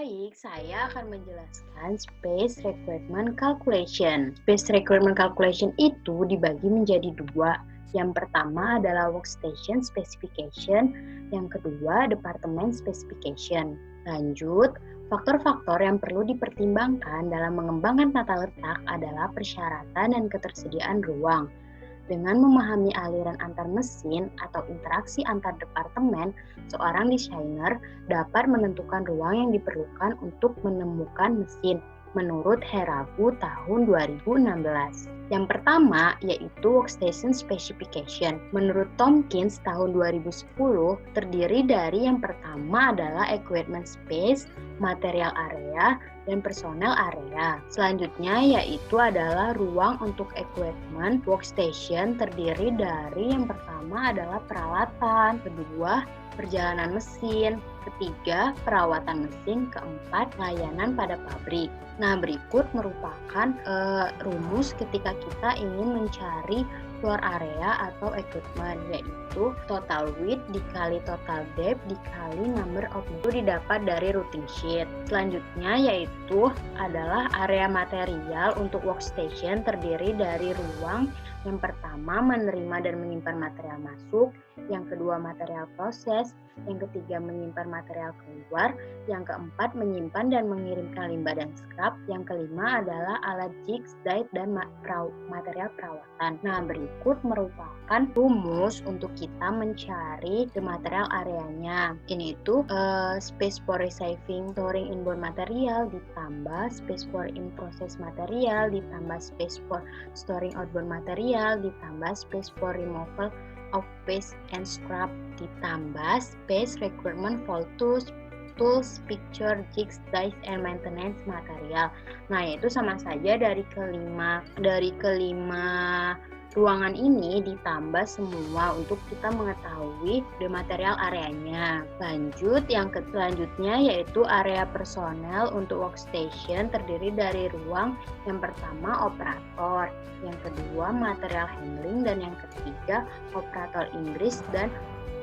Baik, saya akan menjelaskan Space Requirement Calculation. Space Requirement Calculation itu dibagi menjadi dua. Yang pertama adalah Workstation Specification, yang kedua Department Specification. Lanjut, faktor-faktor yang perlu dipertimbangkan dalam mengembangkan tata letak adalah persyaratan dan ketersediaan ruang. Dengan memahami aliran antar mesin atau interaksi antar departemen, seorang desainer dapat menentukan ruang yang diperlukan untuk menemukan mesin menurut Heragu tahun 2016. Yang pertama yaitu Workstation Specification. Menurut Tompkins tahun 2010 terdiri dari yang pertama adalah Equipment Space, Material Area, dan Personel Area. Selanjutnya yaitu adalah ruang untuk equipment workstation terdiri dari yang pertama adalah peralatan, kedua perjalanan mesin, ketiga perawatan mesin, keempat layanan pada pabrik. Nah, berikut merupakan rumus ketika kita ingin mencari floor area atau equipment, yaitu total width dikali total depth dikali number of itu didapat dari routing sheet. Selanjutnya yaitu adalah area material untuk workstation terdiri dari ruang yang pertama menerima dan menyimpan material masuk, yang kedua material proses, yang ketiga menyimpan material keluar, yang keempat menyimpan dan mengirimkan limbah dan scrap, yang kelima adalah alat jigs, diet, dan material perawatan. Nah, berikut merupakan rumus untuk kita mencari the material areanya. Ini itu space for receiving, storing inbound material ditambah space for in process material ditambah space for storing outbound material ditambah space for removal of waste and scrap ditambah space requirement for tools, picture, jigs, dies, and maintenance material. Nah, itu sama saja dari kelima ruangan ini ditambah semua untuk kita mengetahui the material areanya. Lanjut, yang selanjutnya yaitu area personel untuk workstation terdiri dari ruang yang pertama operator, yang kedua material handling, dan yang ketiga operator inggris dan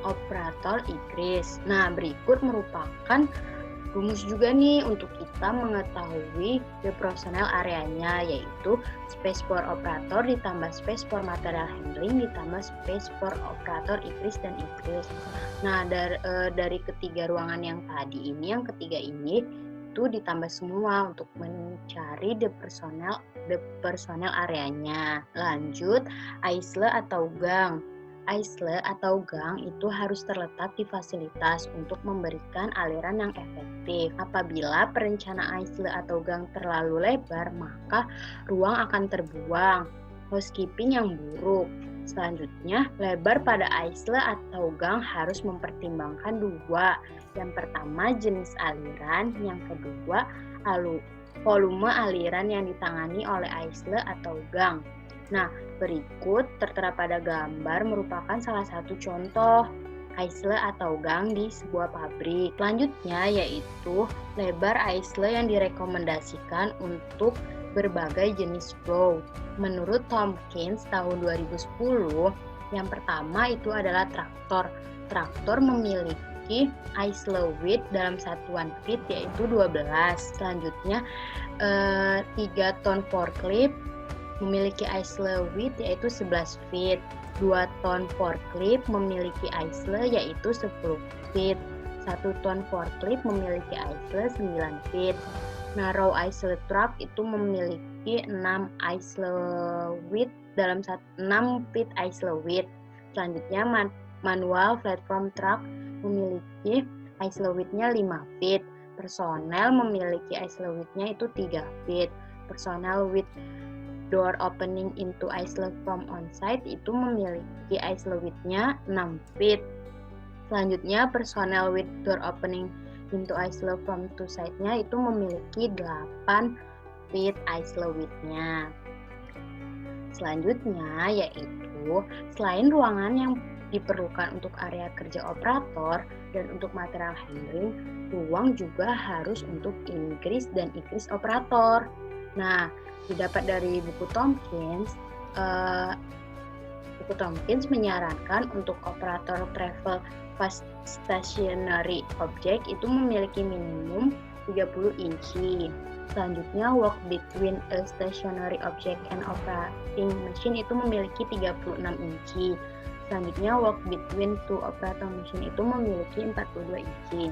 operator igris. Nah, berikut merupakan rumus juga nih untuk kita mengetahui the personnel areanya, yaitu space for operator ditambah space for material handling ditambah space for operator igris dan igris. Nah, dari ketiga ruangan yang tadi ini, yang ketiga ini itu ditambah semua untuk mencari the personnel areanya. Lanjut, aisle atau gang. Aisle atau gang itu harus terletak di fasilitas untuk memberikan aliran yang efektif. Apabila perencana aisle atau gang terlalu lebar, maka ruang akan terbuang. Housekeeping yang buruk. Selanjutnya, lebar pada aisle atau gang harus mempertimbangkan dua. Yang pertama jenis aliran, yang kedua volume aliran yang ditangani oleh aisle atau gang. Nah, berikut tertera pada gambar merupakan salah satu contoh aisle atau gang di sebuah pabrik. Selanjutnya yaitu lebar aisle yang direkomendasikan untuk berbagai jenis flow. Menurut Tompkins tahun 2010, yang pertama itu adalah traktor. Traktor memiliki aisle width dalam satuan feet yaitu 12. Selanjutnya 3 ton forklift memiliki aisle width yaitu 11 feet. 2 ton forklift memiliki aisle yaitu 10 feet. 1 ton forklift memiliki aisle 9 feet. Nah, row aisle truck itu memiliki 6 aisle width dalam 6 feet aisle width. Selanjutnya manual platform truck memiliki aisle width-nya 5 feet. Personel memiliki aisle width-nya itu 3 feet. Personel with door opening into aisle from on-site itu memiliki aisle width-nya 6 feet. Selanjutnya, personel with door opening into aisle from to side-nya itu memiliki 8 feet aisle width-nya. Selanjutnya, yaitu selain ruangan yang diperlukan untuk area kerja operator dan untuk material handling, ruang juga harus untuk inggris dan igris operator. Nah, didapat dari buku Tompkins, menyarankan untuk operator travel fast stationary object itu memiliki minimum 30 inci. Selanjutnya, work between a stationary object and operating machine itu memiliki 36 inci. Selanjutnya, work between two operating machine itu memiliki 42 inci.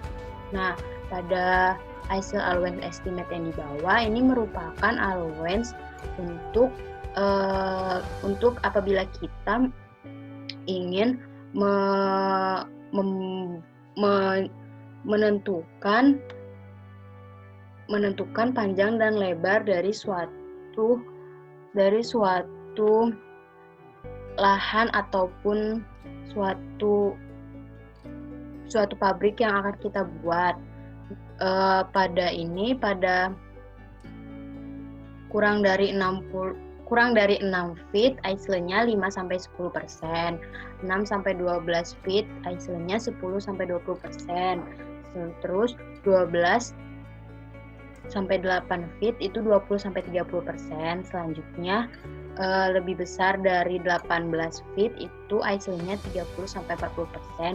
Nah, pada hasil allowance estimate yang di bawah ini merupakan allowance untuk apabila kita ingin menentukan panjang dan lebar dari suatu lahan ataupun suatu pabrik yang akan kita buat. Pada kurang dari 6 feet, Iceland-nya 5-10%, 6-12 feet, Iceland-nya 10-20%, terus 12-8 feet itu 20-30%, selanjutnya lebih besar dari 18 feet itu Iceland-nya 30-40%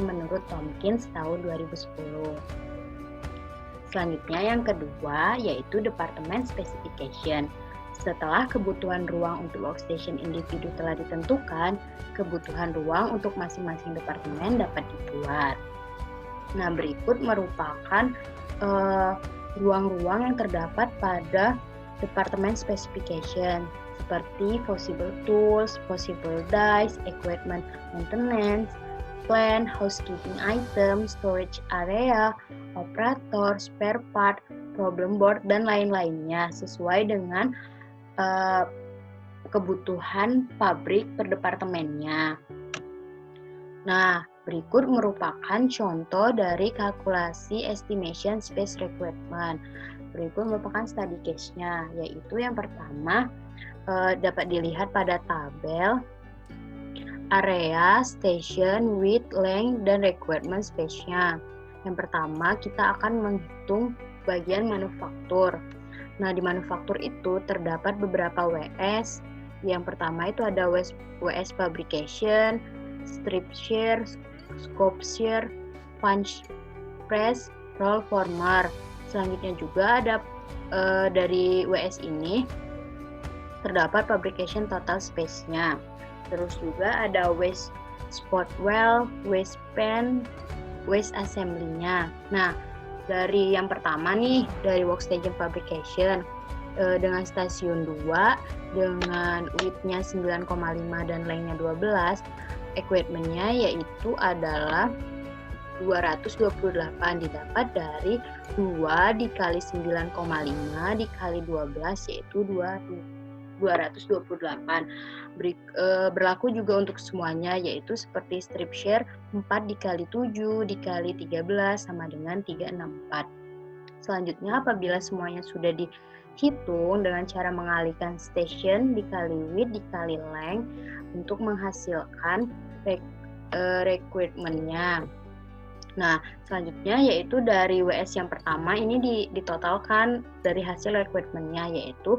menurut Tompkins tahun 2010. Selanjutnya yang kedua yaitu Department Specification. Setelah kebutuhan ruang untuk workstation individu telah ditentukan, kebutuhan ruang untuk masing-masing departemen dapat dibuat. Nah, berikut merupakan ruang-ruang yang terdapat pada Department Specification seperti possible tools, possible dies, equipment maintenance, plan, housekeeping item, storage area, operator, spare part, problem board, dan lain-lainnya sesuai dengan kebutuhan pabrik per departemennya. Nah, berikut merupakan contoh dari kalkulasi estimation space requirement. Berikut merupakan study case-nya, yaitu yang pertama dapat dilihat pada tabel area, station, width, length, dan requirement space-nya. Yang pertama, kita akan menghitung bagian manufaktur. Nah, di manufaktur itu terdapat beberapa WS. Yang pertama itu ada WS Fabrication, Strip Shear, Scope Shear, Punch Press, Roll Former. Selanjutnya juga ada dari WS ini terdapat Fabrication Total Space-nya. Terus juga ada Waste Spot Well, Waste Pan, Waste Assembly-nya. Nah, dari yang pertama nih, dari Workstation Fabrication, dengan stasiun 2, dengan width-nya 9,5 dan length-nya 12, equipment-nya yaitu adalah 228, didapat dari 2 dikali 9,5 dikali 12 yaitu 228. Berlaku juga untuk semuanya, yaitu seperti strip share 4 dikali 7 dikali 13 sama dengan 364. Selanjutnya, apabila semuanya sudah dihitung dengan cara mengalihkan station dikali width dikali length untuk menghasilkan requirement-nya. Nah, selanjutnya yaitu dari WS yang pertama ini ditotalkan dari hasil requirement-nya, yaitu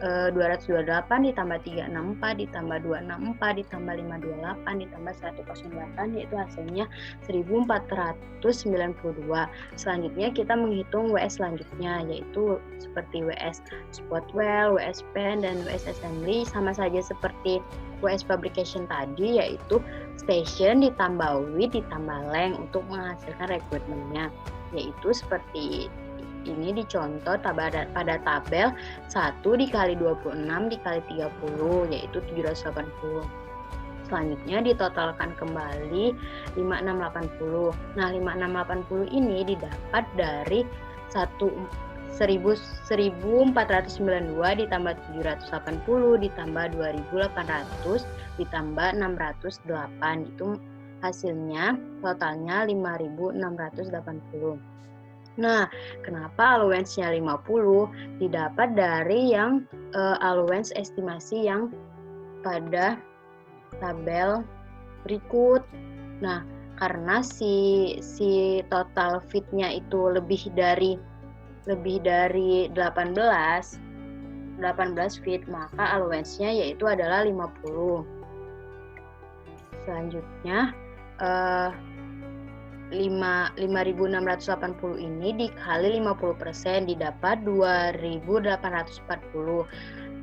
228 ditambah 364 ditambah 264 ditambah 528 ditambah 108 yaitu hasilnya 1492. Selanjutnya kita menghitung WS selanjutnya, yaitu seperti WS Spotwell, WS Pen, dan WS Assembly, sama saja seperti WS Fabrication tadi, yaitu station ditambah width ditambah length untuk menghasilkan requirement-nya, yaitu seperti ini dicontoh pada tabel 1 dikali 26 dikali 30 yaitu 780. Selanjutnya ditotalkan kembali 5680. Nah, 5680 ini didapat dari 1492 ditambah 780 ditambah 2800 ditambah 608, itu hasilnya totalnya 5680. Nah, kenapa allowance-nya 50? Didapat dari yang allowance estimasi yang pada tabel berikut. Nah, karena si total fit-nya itu lebih dari 18 feet, maka allowance-nya yaitu adalah 50. Selanjutnya 5.680 ini dikali 50% didapat 2.840.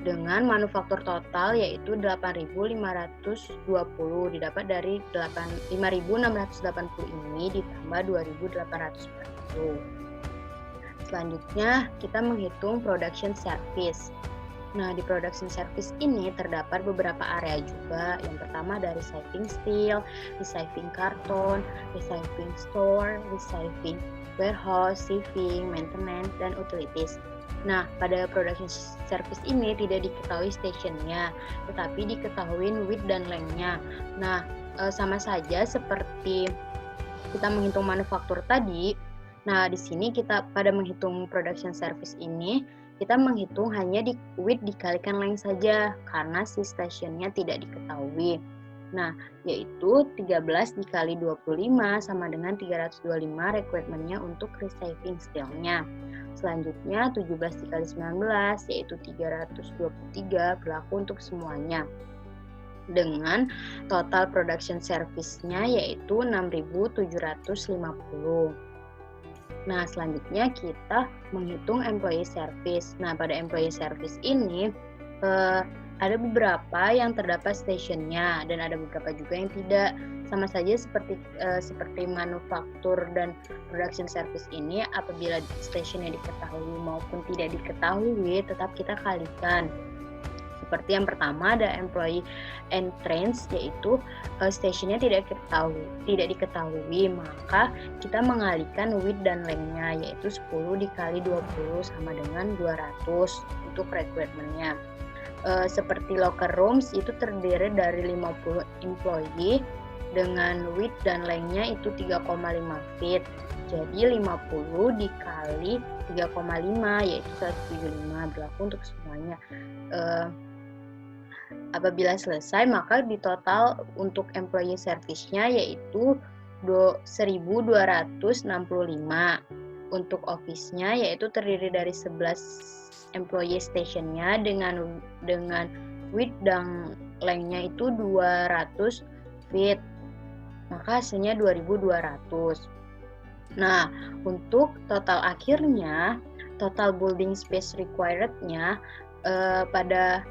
Dengan manufaktur total yaitu 8.520 didapat dari 5.680 ini ditambah 2.840. Selanjutnya kita menghitung production service. Nah, di production service ini terdapat beberapa area juga. Yang pertama dari receiving steel, receiving karton, receiving store, receiving warehouse, shipping, maintenance, dan utilities. Nah, pada production service ini tidak diketahui stationnya, tetapi diketahui width dan length-nya. Nah, sama saja seperti kita menghitung manufaktur tadi. Nah, di sini kita pada menghitung production service ini, kita menghitung hanya di width dikalikan length saja, karena si stationnya tidak diketahui. Nah, yaitu 13 dikali 25 sama dengan 325 requirement-nya untuk receiving steel-nya. Selanjutnya 17 dikali 19 yaitu 323 berlaku untuk semuanya. Dengan total production service-nya yaitu 6.750. Nah, selanjutnya kita menghitung employee service. Nah, pada employee service ini ada beberapa yang terdapat stationnya dan ada beberapa juga yang tidak. Sama saja seperti manufaktur dan production service ini, apabila stationnya diketahui maupun tidak diketahui, tetap kita kalikan. Seperti yang pertama ada employee entrance, yaitu stationnya tidak diketahui, maka kita mengalihkan width dan length-nya, yaitu 10 dikali 20 sama dengan 200 untuk requirement-nya. Seperti locker rooms itu terdiri dari 50 employee dengan width dan length-nya itu 3,5 feet. Jadi 50 dikali 3,5 yaitu 175 berlaku untuk semuanya. Apabila selesai, maka di total untuk employee service-nya yaitu 1.265. Untuk office-nya yaitu terdiri dari 11 employee station-nya dengan width dan length-nya itu 200 feet. Maka hasilnya 2.200. Nah, untuk total akhirnya, total building space required-nya pada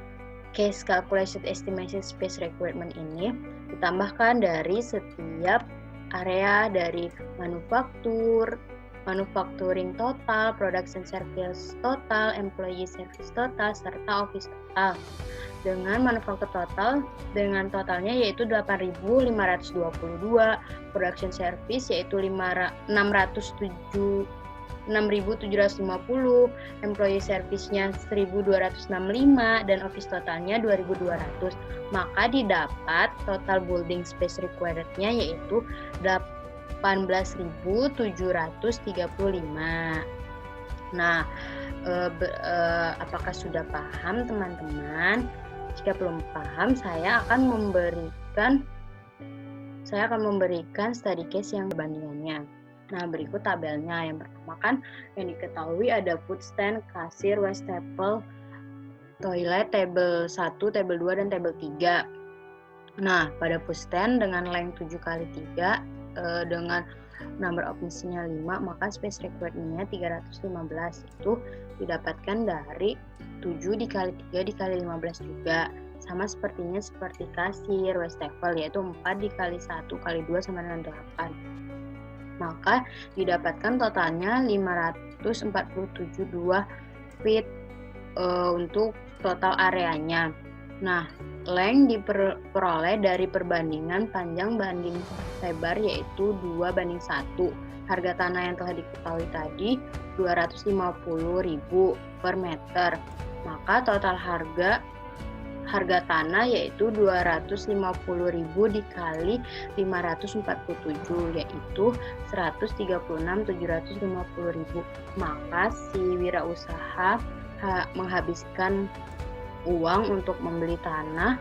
case calculation estimation space requirement ini ditambahkan dari setiap area dari manufacturing total, production service total, employee service total, serta office total. Dengan manufaktur total, dengan totalnya yaitu 8.522, production service yaitu 6.750, employee service-nya 1.265, dan office totalnya 2.200. Maka didapat total building space required-nya yaitu 18.735. Nah, apakah sudah paham teman-teman? Jika belum paham, saya akan memberikan study case yang perbandingannya. Nah, berikut tabelnya. Yang pertama kan yang diketahui ada food stand, kasir, wastafel, toilet, table 1, table 2, dan table 3. Nah, pada food stand dengan length 7x3 dengan number of machine-nya 5, maka space required-nya 315. Itu didapatkan dari 7 dikali 3 dikali 15 juga. Sama seperti kasir, wastafel, yaitu 4 dikali 1 kali 2 sama dengan 8. Maka didapatkan totalnya 547,2 feet untuk total areanya. Nah, length diperoleh dari perbandingan panjang banding lebar yaitu 2:1. Harga tanah yang telah diketahui tadi 250.000 per meter. Maka total harga tanah yaitu 250.000 dikali 547 yaitu 136.750.000. Maka si wirausaha menghabiskan uang untuk membeli tanah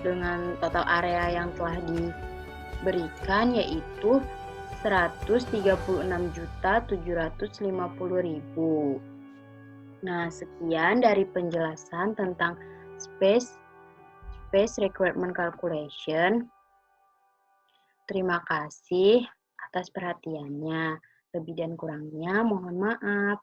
dengan total area yang telah diberikan yaitu 136.750.000. Nah, sekian dari penjelasan tentang space requirement calculation. Terima kasih atas perhatiannya. Lebih dan kurangnya mohon maaf.